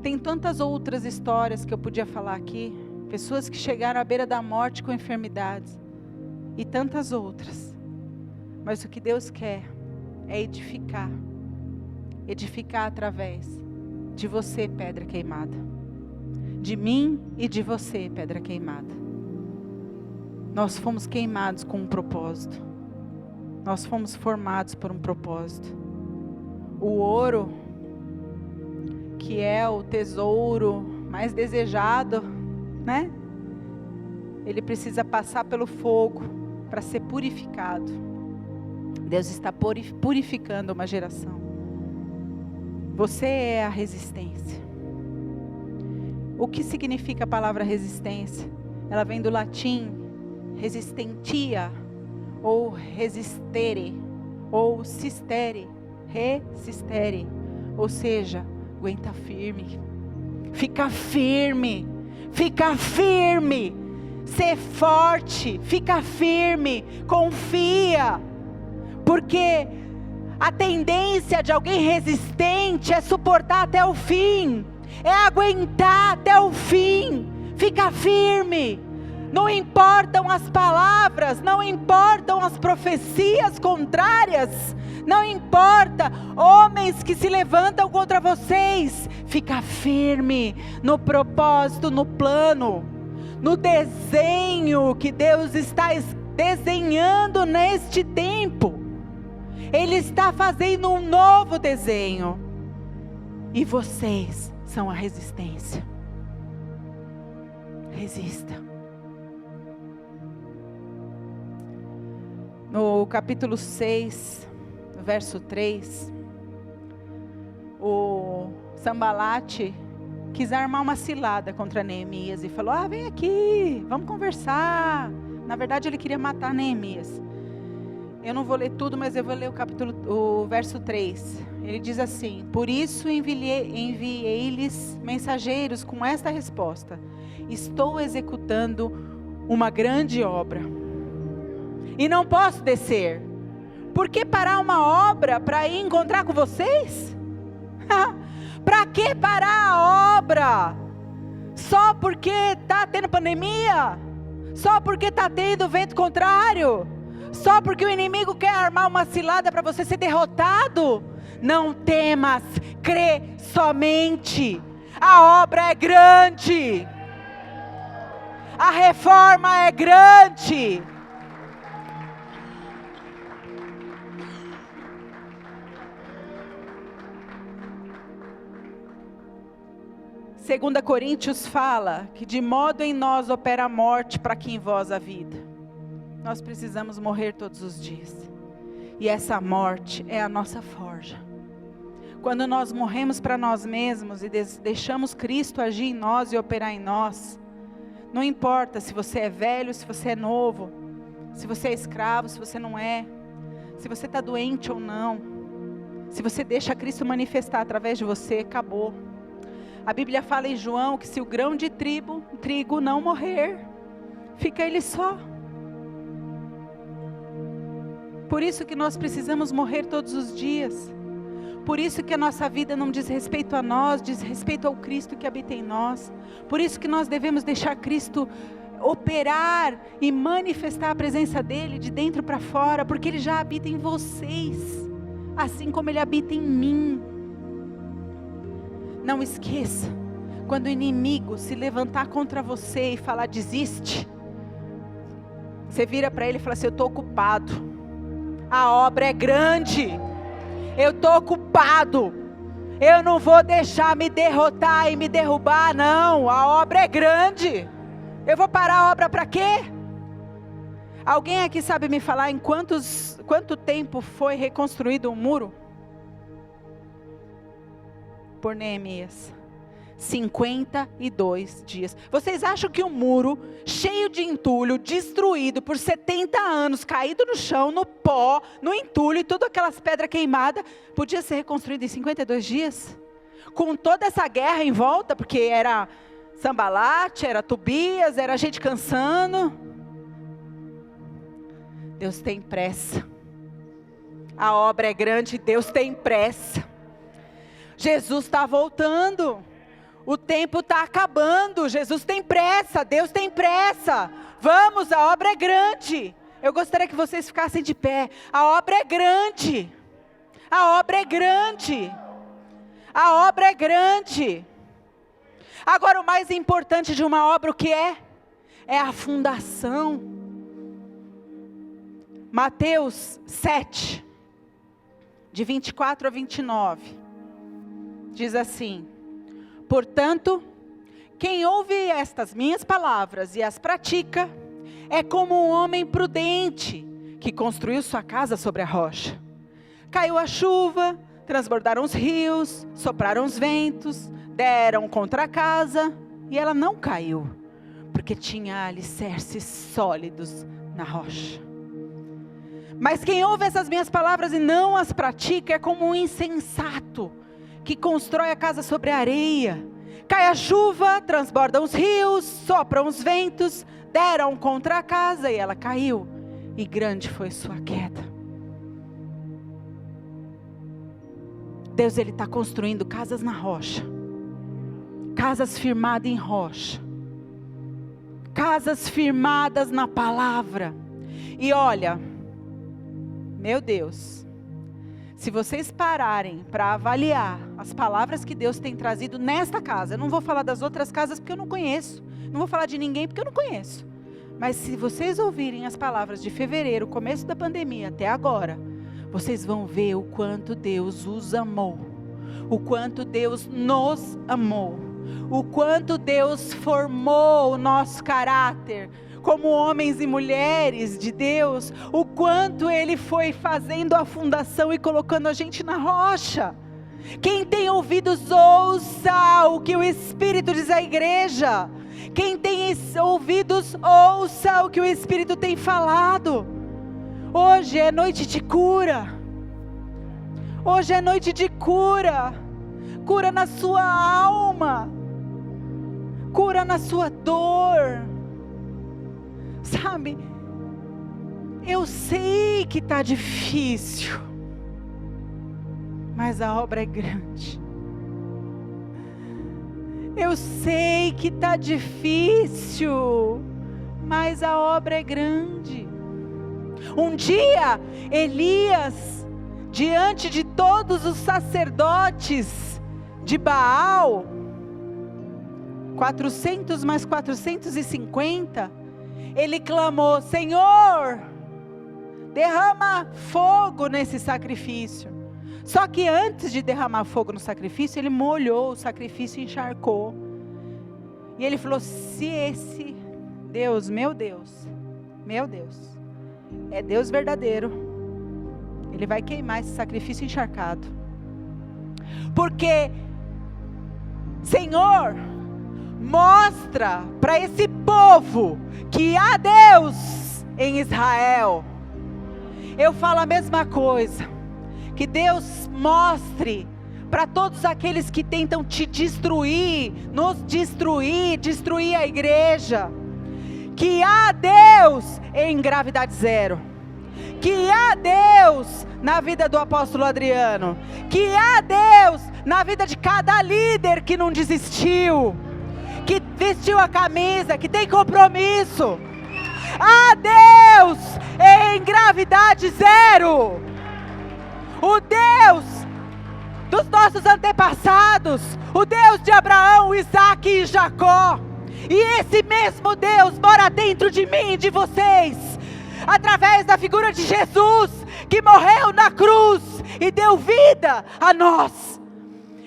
Tem tantas outras histórias que eu podia falar aqui. Pessoas que chegaram à beira da morte com enfermidades. E tantas outras. Mas o que Deus quer é edificar. Edificar através de você, pedra queimada. De mim e de você, pedra queimada. Nós fomos queimados com um propósito. Nós fomos formados por um propósito. O ouro, que é o tesouro mais desejado, né? Ele precisa passar pelo fogo para ser purificado. Deus está purificando uma geração. Você é a resistência. O que significa a palavra resistência? Ela vem do latim resistentia, ou resistere, ou sistere, resistere. Ou seja, aguenta firme. Fica firme. Fica firme. Ser forte. Fica firme. Confia. Porque a tendência de alguém resistente é suportar até o fim. É aguentar até o fim. Fica firme. Não importam as palavras, não importam as profecias contrárias, não importa homens que se levantam contra vocês. Fica firme no propósito, no plano, no desenho que Deus está desenhando neste tempo. Ele está fazendo um novo desenho. E vocês são a resistência. Resista. No capítulo 6, verso 3, o Sambalate quis armar uma cilada contra Neemias e falou: vem aqui, vamos conversar. Na verdade ele queria matar Neemias. Eu não vou ler tudo, mas eu vou ler o verso 3. Ele diz assim: por isso enviei-lhes mensageiros com esta resposta: estou executando uma grande obra e não posso descer. Por que parar uma obra para ir encontrar com vocês? Para que parar a obra? Só porque está tendo pandemia? Só porque está tendo vento contrário? Só porque o inimigo quer armar uma cilada para você ser derrotado? Não temas, crê somente. A obra é grande. A reforma é grande. 2 Coríntios fala que de modo em nós opera a morte, para que em vós a vida. Nós precisamos morrer todos os dias. E essa morte é a nossa forja. Quando nós morremos para nós mesmos e deixamos Cristo agir em nós e operar em nós, não importa se você é velho, se você é novo, se você é escravo, se você não é, se você está doente ou não, se você deixa Cristo manifestar através de você, acabou. A Bíblia fala em João que se o grão de trigo não morrer, fica ele só. Por isso que nós precisamos morrer todos os dias. Por isso que a nossa vida não diz respeito a nós, diz respeito ao Cristo que habita em nós. Por isso que nós devemos deixar Cristo operar e manifestar a presença dEle de dentro para fora, porque Ele já habita em vocês, assim como Ele habita em mim. Não esqueça, quando o inimigo se levantar contra você e falar desiste, você vira para ele e fala assim: eu estou ocupado, a obra é grande, eu estou ocupado, eu não vou deixar me derrotar e me derrubar não, a obra é grande, eu vou parar a obra para quê? Alguém aqui sabe me falar em quanto tempo foi reconstruído um muro? Por Neemias, 52 dias. Vocês acham que um muro cheio de entulho, destruído por 70 anos, caído no chão, no pó, no entulho e todas aquelas pedras queimadas, podia ser reconstruído em 52 dias? Com toda essa guerra em volta, porque era Sambalate, era Tobias, era gente cansando. Deus tem pressa. A obra é grande, Deus tem pressa. Jesus está voltando, o tempo está acabando, Jesus tem pressa, Deus tem pressa, vamos, a obra é grande, Eu gostaria que vocês ficassem de pé. A obra é grande. A obra é grande. A obra é grande. Agora, o mais importante de uma obra, o que é? É a fundação. Mateus 7, de 24 a 29, diz assim: portanto, quem ouve estas minhas palavras e as pratica, é como um homem prudente, que construiu sua casa sobre a rocha. Caiu a chuva, transbordaram os rios, sopraram os ventos, deram contra a casa, e ela não caiu, porque tinha alicerces sólidos na rocha. Mas quem ouve essas minhas palavras e não as pratica, é como um insensato, que constrói a casa sobre a areia. Cai a chuva, transbordam os rios, sopram os ventos, deram contra a casa e ela caiu, e grande foi sua queda. Deus, Ele está construindo casas na rocha, casas firmadas em rocha, casas firmadas na palavra. E olha, meu Deus, se vocês pararem para avaliar as palavras que Deus tem trazido nesta casa, eu não vou falar das outras casas porque eu não conheço, não vou falar de ninguém porque eu não conheço, mas se vocês ouvirem as palavras de fevereiro, começo da pandemia até agora, vocês vão ver o quanto Deus os amou, o quanto Deus nos amou, o quanto Deus formou o nosso caráter como homens e mulheres de Deus, o quanto Ele foi fazendo a fundação e colocando a gente na rocha. Quem tem ouvidos, ouça o que o Espírito diz à igreja. Quem tem ouvidos, ouça o que o Espírito tem falado. Hoje é noite de cura. Hoje é noite de cura. Cura na sua alma. Cura na sua dor. Sabe, eu sei que está difícil, mas a obra é grande. Eu sei que está difícil, mas a obra é grande. Um dia, Elias, diante de todos os sacerdotes de Baal, 400 mais 450, ele clamou: Senhor, derrama fogo nesse sacrifício. Só que antes de derramar fogo no sacrifício, ele molhou o sacrifício e encharcou. E ele falou: se esse Deus, meu Deus, é Deus verdadeiro, Ele vai queimar esse sacrifício encharcado. Porque, Senhor, mostra para esse povo que há Deus em Israel. Eu falo a mesma coisa. Que Deus mostre para todos aqueles que tentam te destruir, nos destruir, destruir a igreja, que há Deus em Gravidade Zero, que há Deus na vida do apóstolo Adriano, que há Deus na vida de cada líder que não desistiu, que vestiu a camisa, que tem compromisso. Há Deus em Gravidade Zero, o Deus dos nossos antepassados, o Deus de Abraão, Isaac e Jacó. E esse mesmo Deus mora dentro de mim e de vocês, através da figura de Jesus, que morreu na cruz e deu vida a nós.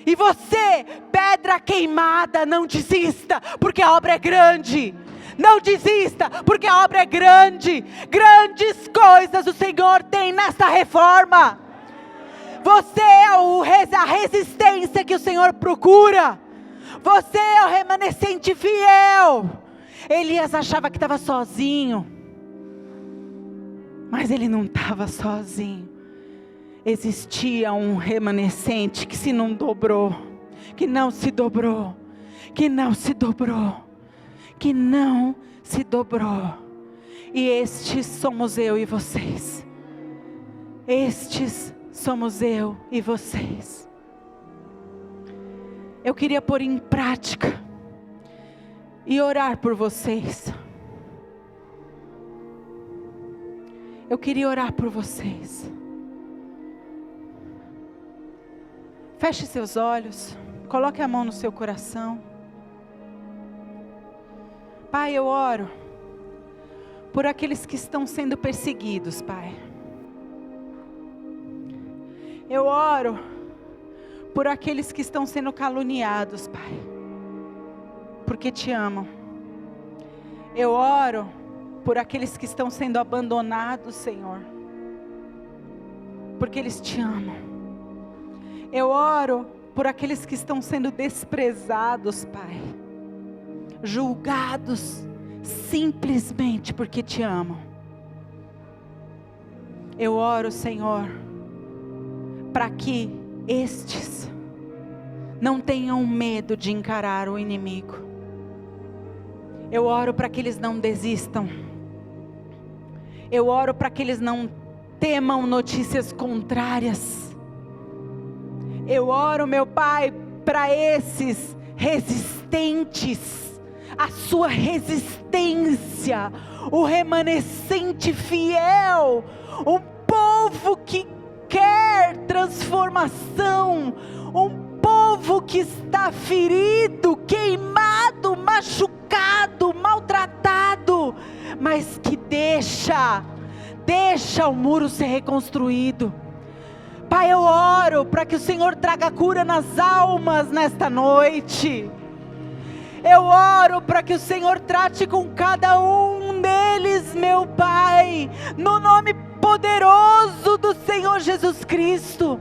E você, pedra queimada, não desista, porque a obra é grande. Não desista, porque a obra é grande. Grandes coisas o Senhor tem nessa reforma. Você é a resistência que o Senhor procura. Você é o remanescente fiel. Elias achava que estava sozinho, mas ele não estava sozinho. Existia um remanescente que não se dobrou, que não se dobrou, e estes somos eu e vocês. Estes somos eu e vocês. Eu queria pôr em prática e orar por vocês. eu queria orar por vocês. Feche seus olhos, coloque a mão no seu coração. Pai, eu oro por aqueles que estão sendo perseguidos, Pai. Eu oro por aqueles que estão sendo caluniados, Pai, porque te amam. Eu oro por aqueles que estão sendo abandonados, Senhor, porque eles te amam. Eu oro por aqueles que estão sendo desprezados, Pai, julgados simplesmente porque te amam. Eu oro, Senhor, para que estes não tenham medo de encarar o inimigo. Eu oro para que eles não desistam. Eu oro para que eles não temam notícias contrárias. Eu oro, meu Pai, para esses resistentes, a sua resistência, o remanescente fiel, um povo que quer transformação, um povo que está ferido, queimado, machucado, maltratado, mas que deixa o muro ser reconstruído. Pai, eu oro para que o Senhor traga cura nas almas nesta noite. Eu oro para que o Senhor trate com cada um deles, meu Pai, no nome poderoso do Senhor Jesus Cristo,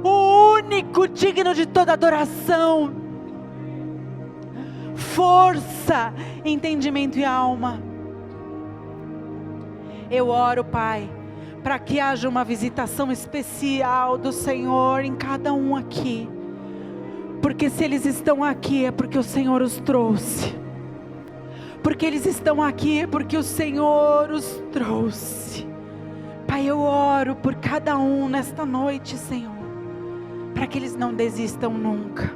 o único digno de toda adoração, força, entendimento e alma. Eu oro, Pai, para que haja uma visitação especial do Senhor em cada um aqui, porque se eles estão aqui é porque o Senhor os trouxe, porque eles estão aqui é porque o Senhor os trouxe. Pai, eu oro por cada um nesta noite, Senhor, para que eles não desistam nunca.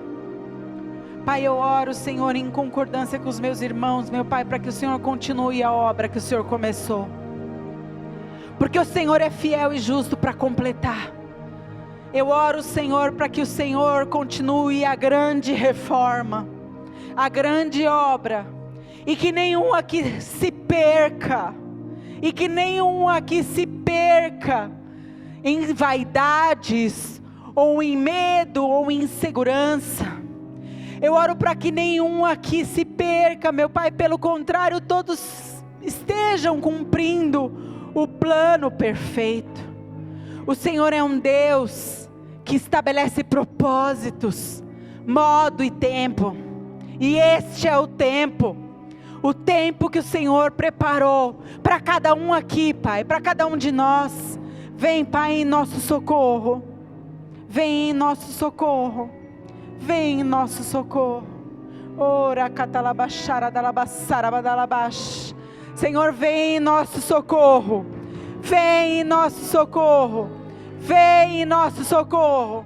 Pai, eu oro, Senhor, em concordância com os meus irmãos, meu Pai, para que o Senhor continue a obra que o Senhor começou, porque o Senhor é fiel e justo para completar. Eu oro, Senhor, para que o Senhor continue a grande reforma, a grande obra, e que nenhum aqui se perca, e que nenhum aqui se perca em vaidades, ou em medo, ou em insegurança. Eu oro para que nenhum aqui se perca, meu Pai, pelo contrário, todos estejam cumprindo o plano perfeito. O Senhor é um Deus que estabelece propósitos, modo e tempo, e este é o tempo que o Senhor preparou para cada um aqui, Pai, para cada um de nós. Vem, Pai, em nosso socorro, vem em nosso socorro, vem em nosso socorro. Ora catalabachara dalabassara badalabash. Senhor, vem em nosso socorro, vem em nosso socorro, vem em nosso socorro.